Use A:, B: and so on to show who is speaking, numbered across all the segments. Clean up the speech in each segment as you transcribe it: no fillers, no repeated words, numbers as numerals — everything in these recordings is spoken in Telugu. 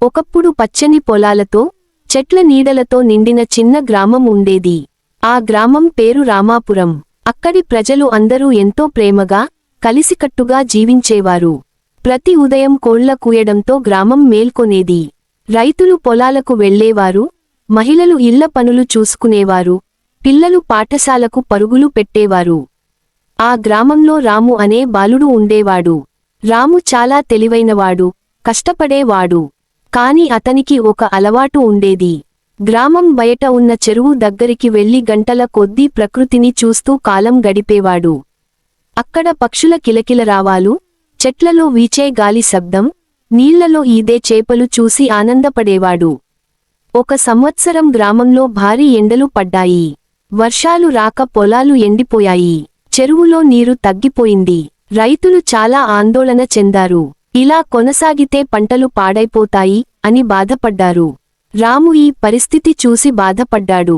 A: ఒకప్పుడు పచ్చని పొలాలతో చెట్ల నీడలతో నిండిన చిన్న గ్రామం ఉండేది. ఆ గ్రామం పేరు రామాపురం. అక్కడి ప్రజలు అందరూ ఎంతో ప్రేమగా కలిసికట్టుగా జీవించేవారు. ప్రతి ఉదయం కోళ్ల కూయడంతో గ్రామం మేల్కొనేది. రైతులు పొలాలకు వెళ్లేవారు, మహిళలు ఇళ్ల పనులు చూసుకునేవారు, పిల్లలు పాఠశాలకు పరుగులు పెట్టేవారు. ఆ గ్రామంలో రాము అనే బాలుడు ఉండేవాడు. రాము చాలా తెలివైనవాడు, కష్టపడేవాడు. కాని అతనికి ఒక అలవాటు ఉండేది. గ్రామం బయట ఉన్న చెరువు దగ్గరికి వెళ్లి గంటల కొద్దీ ప్రకృతిని చూస్తూ కాలం గడిపేవాడు. అక్కడ పక్షుల కిలకిలరావాలు, చెట్లలో వీచే గాలి శబ్దం, నీళ్లలో ఈదే చేపలు చూసి ఆనందపడేవాడు. ఒక సంవత్సరం గ్రామంలో భారీ ఎండలు పడ్డాయి. వర్షాలు రాక పొలాలు ఎండిపోయాయి. చెరువులో నీరు తగ్గిపోయింది. రైతులు చాలా ఆందోళన చెందారు. ఇలా కొనసాగితే పంటలు పాడైపోతాయి అని బాధపడ్డారు. రాము ఈ పరిస్థితి చూసి బాధపడ్డాడు.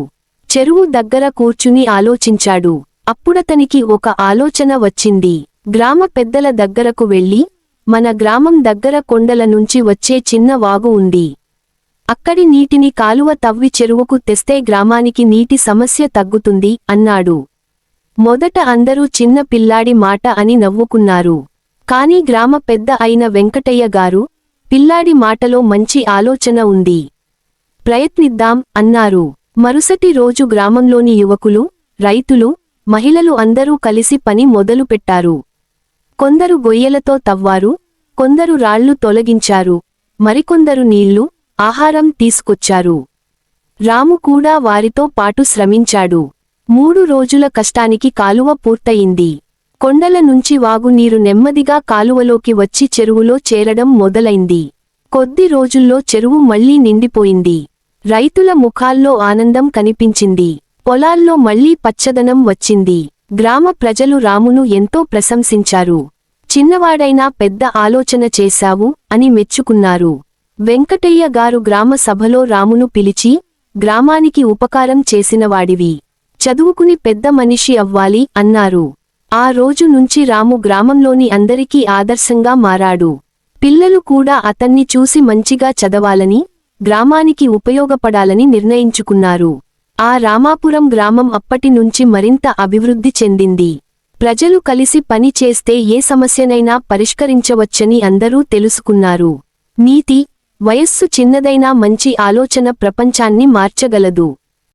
A: చెరువు దగ్గర కూర్చుని ఆలోచించాడు. అప్పుడతనికి ఒక ఆలోచన వచ్చింది. గ్రామ పెద్దల దగ్గరకు వెళ్లి, మన గ్రామం దగ్గర కొండల నుంచి వచ్చే చిన్న వాగు ఉంది. అక్కడి నీటిని కాలువ తవ్వి చెరువుకు తెస్తే గ్రామానికి నీటి సమస్య తగ్గుతుంది అన్నాడు. మొదట అందరూ చిన్న పిల్లాడి మాట అని నవ్వుకున్నారు. కాని గ్రామ పెద్ద అయిన వెంకటయ్య గారు, పిల్లాడి మాటలో మంచి ఆలోచన ఉంది, ప్రయత్నిద్దాం అన్నారు. మరుసటి రోజు గ్రామంలోని యువకులు, రైతులు, మహిళలు అందరూ కలిసి పని మొదలుపెట్టారు. కొందరు గొయ్యలతో తవ్వారు, కొందరు రాళ్లు తొలగించారు, మరికొందరు నీళ్లు, ఆహారం తీసుకొచ్చారు. రాము కూడా వారితో పాటు శ్రమించాడు. 3 రోజుల కష్టానికి కాలువ పూర్తయింది. కొండల నుంచి వాగునీరు నెమ్మదిగా కాలువలోకి వచ్చి చెరువులో చేరడం మొదలైంది. కొద్ది రోజుల్లో చెరువు మళ్లీ నిండిపోయింది. రైతుల ముఖాల్లో ఆనందం కనిపించింది. పొలాల్లో మళ్లీ పచ్చదనం వచ్చింది. గ్రామ ప్రజలు రామును ఎంతో ప్రశంసించారు. చిన్నవాడైనా పెద్ద ఆలోచన చేశావు అని మెచ్చుకున్నారు. వెంకటయ్య గారు గ్రామ సభలో రామును పిలిచి, గ్రామానికి ఉపకారం చేసినవాడివి, చదువుకుని పెద్ద మనిషి అవ్వాలి అన్నారు. ఆ రోజు నుంచి రాము గ్రామంలోని అందరికీ ఆదర్శంగా మారాడు. పిల్లలు కూడా అతన్ని చూసి మంచిగా చదవాలని, గ్రామానికి ఉపయోగపడాలని నిర్ణయించుకున్నారు. ఆ రామాపురం గ్రామం అప్పటి నుంచి మరింత అభివృద్ధి చెందింది. ప్రజలు కలిసి పని చేస్తే ఏ సమస్యనైనా పరిష్కరించవచ్చని అందరూ తెలుసుకున్నారు. నీతి: వయస్సు చిన్నదైనా మంచి ఆలోచన ప్రపంచాన్ని మార్చగలదు.